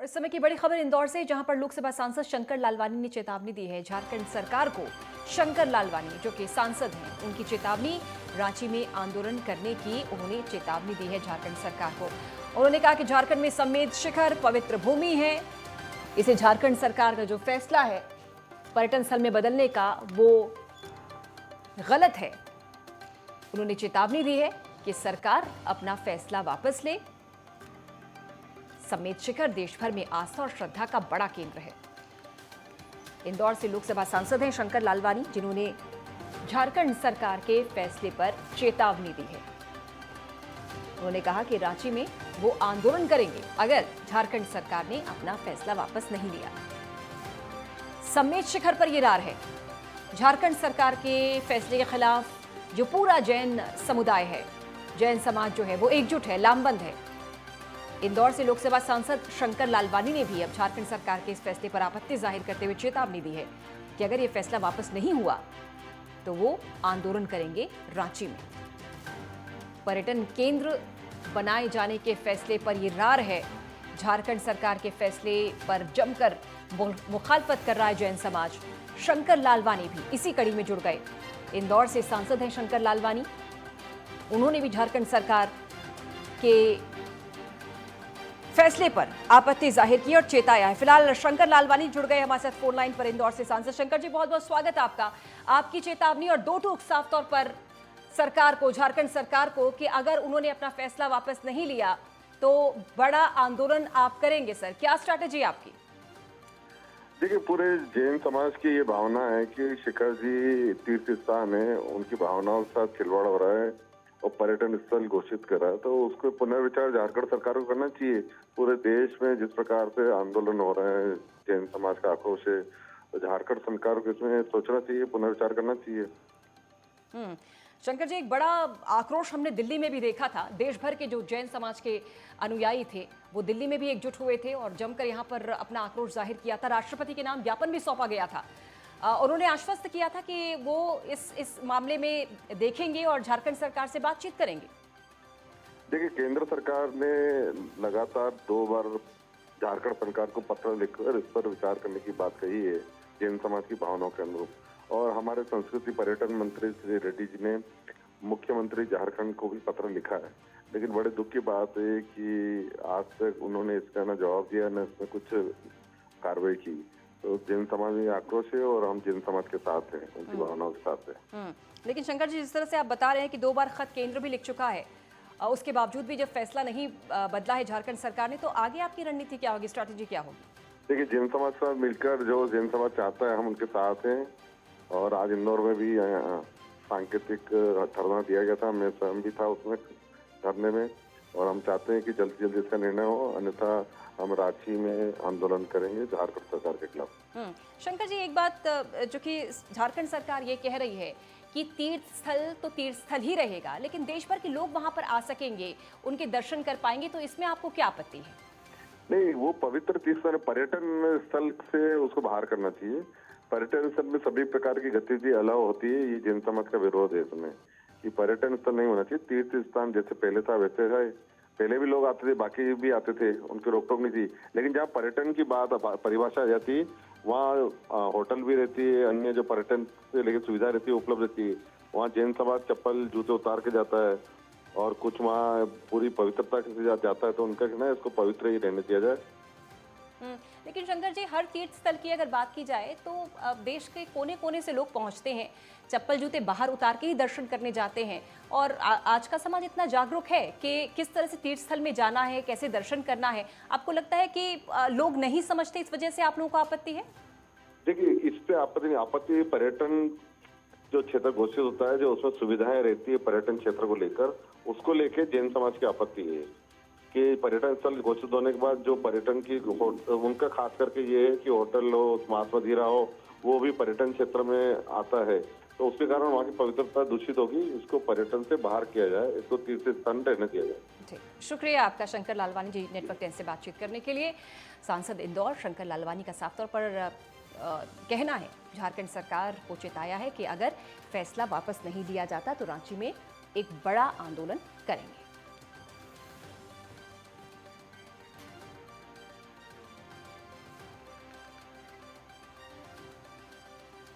इस समय की बड़ी खबर इंदौर से, जहां पर लोकसभा सांसद शंकर लालवानी ने चेतावनी दी है झारखंड सरकार को। शंकर लालवानी जो कि सांसद हैं, उनकी चेतावनी, रांची में आंदोलन करने की उन्होंने चेतावनी दी है झारखंड सरकार को। उन्होंने कहा कि झारखंड में समेत शिखर पवित्र भूमि है, इसे झारखंड सरकार का जो फैसला है पर्यटन स्थल में बदलने का, वो गलत है। उन्होंने चेतावनी दी है कि सरकार अपना फैसला वापस ले। समेत शिखर देश भर में आस्था और श्रद्धा का बड़ा केंद्र है। इंदौर से लोकसभा सांसद हैं शंकर लालवानी, जिन्होंने झारखंड सरकार के फैसले पर चेतावनी दी है। उन्होंने कहा कि रांची में वो आंदोलन करेंगे अगर झारखंड सरकार ने अपना फैसला वापस नहीं लिया। समेत शिखर पर यह रार है। झारखंड सरकार के फैसले के खिलाफ जो पूरा जैन समुदाय है, जैन समाज जो है वो एकजुट है, लामबंद है। इंदौर से लोकसभा सांसद शंकर लालवानी ने भी अब झारखंड सरकार के इस फैसले पर आपत्ति जाहिर करते हुए चेतावनी दी है कि अगर ये फैसला वापस नहीं हुआ तो वो आंदोलन करेंगे रांची में। पर्यटन केंद्र बनाए जाने के फैसले पर ये रार है। झारखंड सरकार के फैसले पर जमकर मुखालफत कर रहा है जैन समाज। शंकर लालवानी भी इसी कड़ी में जुड़ गए। इंदौर से सांसद हैं शंकर लालवानी, उन्होंने भी झारखंड सरकार के फैसले पर आपत्ति जाहिर की और चेताया है। फिलहाल शंकर लालवानी जुड़ गए हमारे साथ फोन लाइन पर इंदौर से। सांसद शंकर जी, बहुत बहुत स्वागत है आपका। आपकी चेतावनी और दो टूक साफ तौर पर सरकार को, झारखंड सरकार को, कि अगर उन्होंने अपना फैसला वापस नहीं लिया तो बड़ा आंदोलन आप करेंगे। सर, क्या स्ट्रैटेजी आपकी? देखिए, पूरे जैन समाज की ये भावना है कि शिखर जी तीर्थ स्थान है, उनकी भावनाओं के साथ खिलवाड़ हो रहा है और पर्यटन स्थल घोषित कर रहा है, तो उसको पुनर्विचार झारखंड सरकार को करना चाहिए। पूरे देश में जिस प्रकार से आंदोलन हो रहे हैं, जैन समाज का आक्रोश है, तो झारखंड सरकार को इसमें सोचना चाहिए, पुनर्विचार करना चाहिए। शंकर जी, एक बड़ा आक्रोश हमने दिल्ली में भी देखा था। देश भर के जो जैन समाज के अनुयायी थे वो दिल्ली में भी एकजुट हुए थे और जमकर यहाँ पर अपना आक्रोश जाहिर किया था। राष्ट्रपति के नाम ज्ञापन भी सौंपा गया था। उन्होंने आश्वस्त किया था कि वो इस मामले में देखेंगे और झारखंड सरकार से बातचीत करेंगे। देखिए, केंद्र सरकार ने लगातार 2 बार झारखंड सरकार को पत्र लिखकर इस पर विचार करने की बात कही है जैन समाज की भावनाओं के अनुरूप। और हमारे संस्कृति पर्यटन मंत्री श्री रेड्डी जी ने मुख्यमंत्री झारखंड को भी पत्र लिखा है, लेकिन बड़े दुख की बात है कि आज तक उन्होंने इसका न जवाब दिया, न इसमें कुछ कार्रवाई की। तो जैन समाज में आक्रोश है और हम जैन समाज के साथ हैं, उनकी भावनाओं के साथ हैं। लेकिन शंकर जी, जिस तरह से आप बता रहे हैं कि 2 बार खत केंद्र भी लिख चुका है, उसके बावजूद भी जब फैसला नहीं बदला है झारखंड सरकार ने, तो आगे आपकी रणनीति क्या होगी, स्ट्रैटेजी क्या होगी? देखिए, जैन समाज के साथ मिलकर जो जैन समाज चाहता है हम उनके साथ हैं। और आज इंदौर में भी सांकेतिक धरना दिया गया था, मैं स्वयं भी था उसमें धरने में, और हम चाहते हैं कि जल्द से जल्द इसका निर्णय हो, अन्यथा हम रांची में आंदोलन करेंगे झारखंड सरकार के खिलाफ। शंकर जी, एक बात जो कि झारखंड सरकार ये कह रही है कि तीर्थ स्थल तो तीर्थ स्थल ही रहेगा, लेकिन देश भर के लोग वहां पर आ सकेंगे, उनके दर्शन कर पाएंगे, तो इसमें आपको क्या आपत्ति है? नहीं, वो पवित्र तीर्थ स्थल, पर्यटन स्थल से उसको बाहर करना चाहिए। पर्यटन स्थल में सभी प्रकार की गतिविधि अलाउ होती है। ये जैन समाज का विरोध है इसमें कि पर्यटन स्थल नहीं होना चाहिए। तीर्थ स्थान जैसे पहले था वैसे है, पहले भी लोग आते थे, बाकी भी आते थे, उनकी रोक टोक नहीं थी। लेकिन जहाँ पर्यटन की बात परिभाषा आ जाती है, वहाँ होटल भी रहती है, अन्य जो पर्यटन से लेकर सुविधा रहती है उपलब्ध रहती है। वहाँ जैन समाज चप्पल जूते उतार के जाता है और कुछ वहाँ पूरी पवित्रता के साथ जाता है, तो उनका कहना है इसको पवित्र ही रहने दिया जाए। लेकिन शंकर जी, हर तीर्थ स्थल की अगर बात की जाए तो देश के कोने कोने से लोग पहुंचते हैं, चप्पल जूते बाहर उतार के ही दर्शन करने जाते हैं। और आज का समाज इतना जागरूक है कि किस तरह से तीर्थ स्थल में जाना है, कैसे दर्शन करना है। आपको लगता है कि लोग नहीं समझते, इस वजह से आप लोगों को आपत्ति है? देखिए, इस पे आपत्ति पर्यटन जो क्षेत्र घोषित होता है, जो उसमें सुविधाएं रहती है पर्यटन क्षेत्र को लेकर, उसको लेके जैन समाज की आपत्ति है कि पर्यटन स्थल घोषित होने के बाद जो पर्यटन की उनका खास करके ये है कि होटल हो, मांस मदिरा हो, वो भी पर्यटन क्षेत्र में आता है, तो उसके कारण वहाँ की पवित्रता दूषित होगी। इसको पर्यटन से बाहर किया जाए, इसको तीर्थ स्थान रहने दिया जाए। जी, शुक्रिया आपका शंकर लालवानी जी, नेटवर्क 10 से बातचीत करने के लिए। सांसद इंदौर शंकर लालवानी का साफ तौर पर कहना है, झारखंड सरकार को चेताया है कि अगर फैसला वापस नहीं लिया जाता तो रांची में एक बड़ा आंदोलन करेंगे।